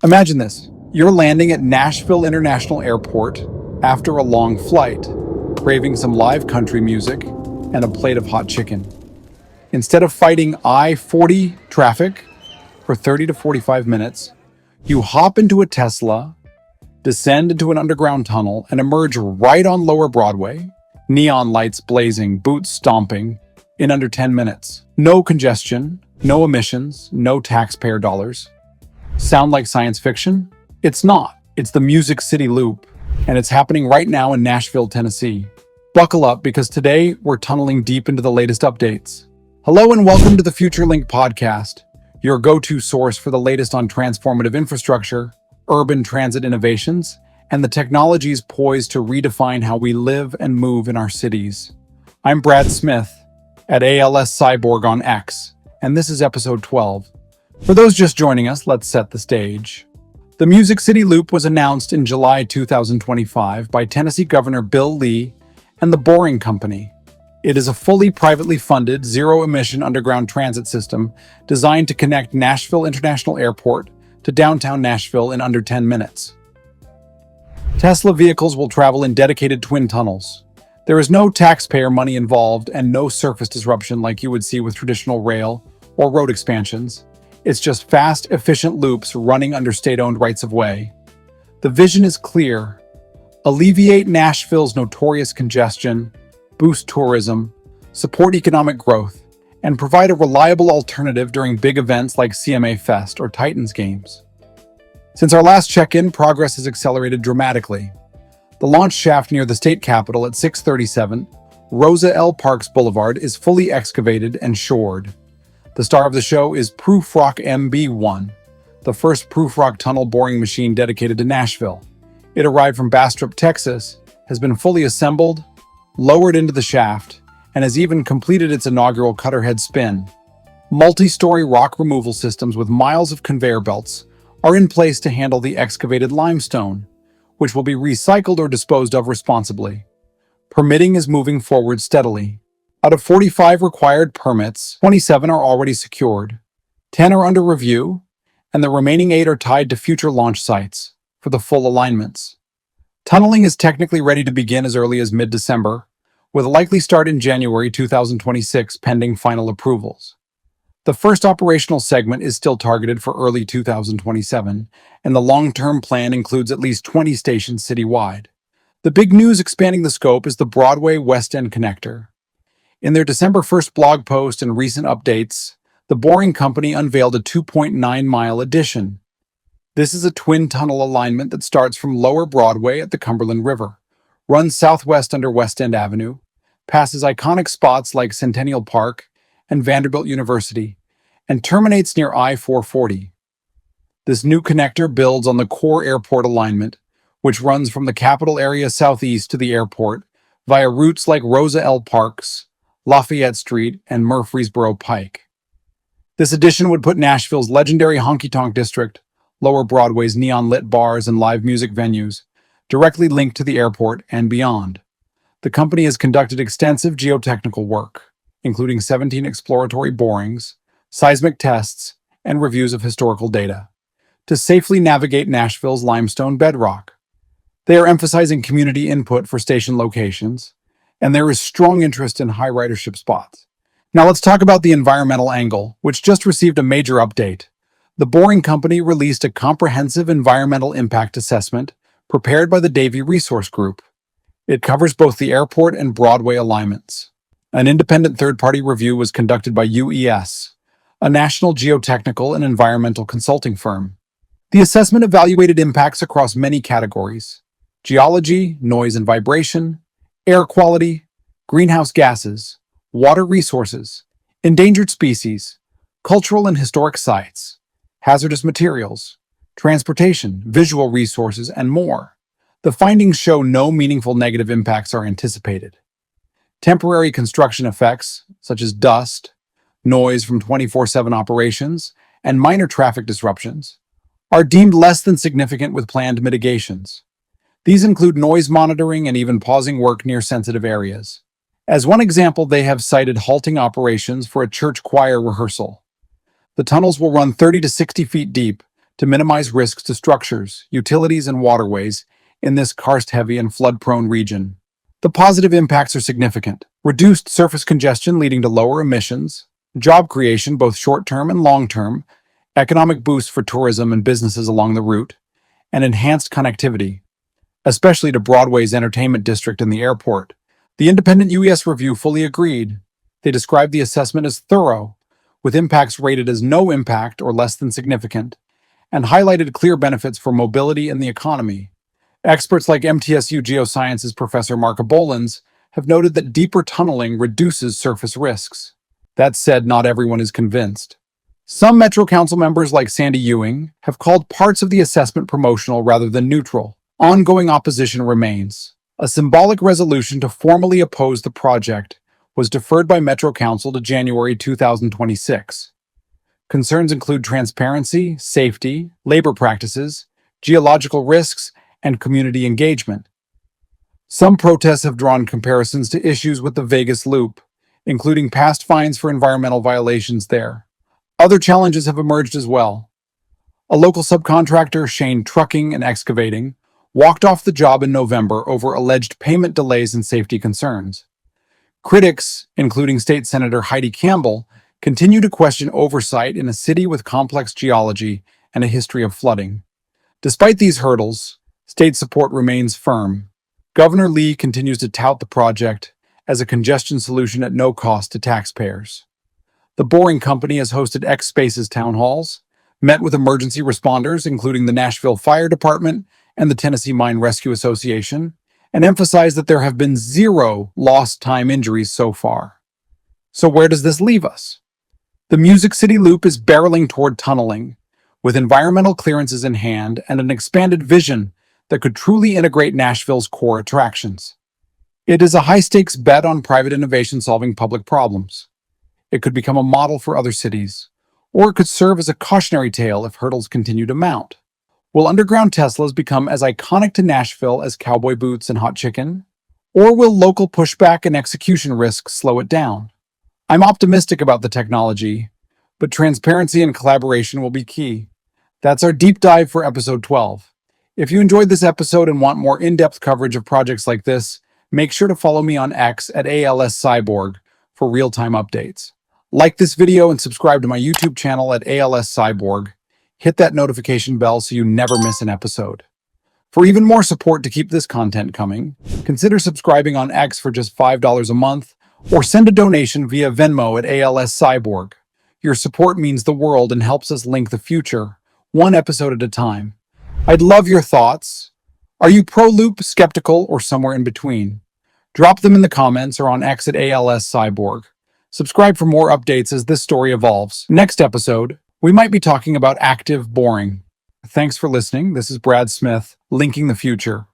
Imagine this. You're landing at Nashville International Airport after a long flight, craving some live country music and a plate of hot chicken. Instead of fighting I-40 traffic for 30 to 45 minutes, you hop into a Tesla, descend into an underground tunnel, and emerge right on Lower Broadway, neon lights blazing, boots stomping, in under 10 minutes. No congestion, no emissions, no taxpayer dollars. Sound like science fiction? It's not. It's the Music City Loop, and it's happening right now in Nashville, Tennessee. Buckle up, because today we're tunneling deep into the latest updates. Hello and welcome to the FutureLink podcast, your go-to source for the latest on transformative infrastructure, urban transit innovations, and the technologies poised to redefine how we live and move in our cities. I'm Brad Smith at ALS Cyborg on X, and this is episode 12. For those just joining us, let's set the stage. The Music City Loop was announced in July 2025 by Tennessee Governor Bill Lee and the Boring Company. It is a fully privately funded, zero-emission underground transit system designed to connect Nashville International Airport to downtown Nashville in under 10 minutes. Tesla vehicles will travel in dedicated twin tunnels. There is no taxpayer money involved and no surface disruption like you would see with traditional rail or road expansions. It's just fast, efficient loops running under state-owned rights-of-way. The vision is clear: alleviate Nashville's notorious congestion, boost tourism, support economic growth, and provide a reliable alternative during big events like CMA Fest or Titans games. Since our last check-in, progress has accelerated dramatically. The launch shaft near the state capitol at 637 Rosa L. Parks Boulevard is fully excavated and shored. The star of the show is Proof-Rock MB-1, the first Proof-Rock tunnel boring machine dedicated to Nashville. It arrived from Bastrop, Texas, has been fully assembled, lowered into the shaft, and has even completed its inaugural cutter-head spin. Multi-story rock removal systems with miles of conveyor belts are in place to handle the excavated limestone, which will be recycled or disposed of responsibly. Permitting is moving forward steadily. Out of 45 required permits, 27 are already secured, 10 are under review, and the remaining 8 are tied to future launch sites for the full alignments. Tunneling is technically ready to begin as early as mid-December, with a likely start in January 2026 pending final approvals. The first operational segment is still targeted for early 2027, and the long-term plan includes at least 20 stations citywide. The big news expanding the scope is the Broadway West End connector. In their December 1st blog post and recent updates, the Boring Company unveiled a 2.9-mile addition. This is a twin tunnel alignment that starts from Lower Broadway at the Cumberland River, runs southwest under West End Avenue, passes iconic spots like Centennial Park and Vanderbilt University, and terminates near I-440. This new connector builds on the core airport alignment, which runs from the Capitol area southeast to the airport via routes like Rosa L. Parks, Lafayette Street, and Murfreesboro Pike. This addition would put Nashville's legendary honky-tonk district, Lower Broadway's neon-lit bars and live music venues, directly linked to the airport and beyond. The company has conducted extensive geotechnical work, including 17 exploratory borings, seismic tests, and reviews of historical data, to safely navigate Nashville's limestone bedrock. They are emphasizing community input for station locations, and there is strong interest in high ridership spots. Now let's talk about the environmental angle, which just received a major update. The Boring Company released a comprehensive environmental impact assessment prepared by the Davie Resource Group. It covers both the airport and Broadway alignments. An independent third-party review was conducted by UES, a national geotechnical and environmental consulting firm. The assessment evaluated impacts across many categories: geology, noise and vibration, air quality, greenhouse gases, water resources, endangered species, cultural and historic sites, hazardous materials, transportation, visual resources, and more. The findings show no meaningful negative impacts are anticipated. Temporary construction effects, such as dust, noise from 24/7 operations, and minor traffic disruptions, are deemed less than significant with planned mitigations. These include noise monitoring and even pausing work near sensitive areas. As one example, they have cited halting operations for a church choir rehearsal. The tunnels will run 30 to 60 feet deep, to minimize risks to structures, utilities, and waterways in this karst-heavy and flood-prone region. The positive impacts are significant. Reduced surface congestion leading to lower emissions, job creation both short-term and long-term, economic boosts for tourism and businesses along the route, and enhanced connectivity, especially to Broadway's entertainment district and the airport. The independent U.S. review fully agreed. They described the assessment as thorough, with impacts rated as no impact or less than significant, and highlighted clear benefits for mobility and the economy. Experts like MTSU Geosciences Professor Mark Bolins have noted that deeper tunneling reduces surface risks. That said, not everyone is convinced. Some Metro Council members like Sandy Ewing have called parts of the assessment promotional rather than neutral. Ongoing opposition remains. A symbolic resolution to formally oppose the project was deferred by Metro Council to January 2026. Concerns include transparency, safety, labor practices, geological risks, and community engagement. Some protests have drawn comparisons to issues with the Vegas Loop, including past fines for environmental violations there. Other challenges have emerged as well. A local subcontractor, Shane Trucking and Excavating, walked off the job in November over alleged payment delays and safety concerns. Critics, including State Senator Heidi Campbell, continue to question oversight in a city with complex geology and a history of flooding. Despite these hurdles, state support remains firm. Governor Lee continues to tout the project as a congestion solution at no cost to taxpayers. The Boring Company has hosted X Spaces town halls, met with emergency responders, including the Nashville Fire Department and the Tennessee Mine Rescue Association, and emphasized that there have been 0 lost time injuries so far. So where does this leave us? The Music City Loop is barreling toward tunneling, with environmental clearances in hand and an expanded vision that could truly integrate Nashville's core attractions. It is a high-stakes bet on private innovation solving public problems. It could become a model for other cities, or it could serve as a cautionary tale if hurdles continue to mount. Will underground Teslas become as iconic to Nashville as cowboy boots and hot chicken? Or will local pushback and execution risks slow it down? I'm optimistic about the technology, but transparency and collaboration will be key. That's our deep dive for episode 12. If you enjoyed this episode and want more in-depth coverage of projects like this, make sure to follow me on X at ALSCyborg for real-time updates. Like this video and subscribe to my YouTube channel at ALSCyborg. Hit that notification bell so you never miss an episode. For even more support to keep this content coming, consider subscribing on X for just $5 a month, or send a donation via Venmo at ALSCyborg. Your support means the world and helps us link the future, one episode at a time. I'd love your thoughts. Are you pro-loop, skeptical, or somewhere in between? Drop them in the comments or on X at ALSCyborg. Subscribe for more updates as this story evolves. Next episode, we might be talking about active boring. Thanks for listening. This is Brad Smith, linking the future.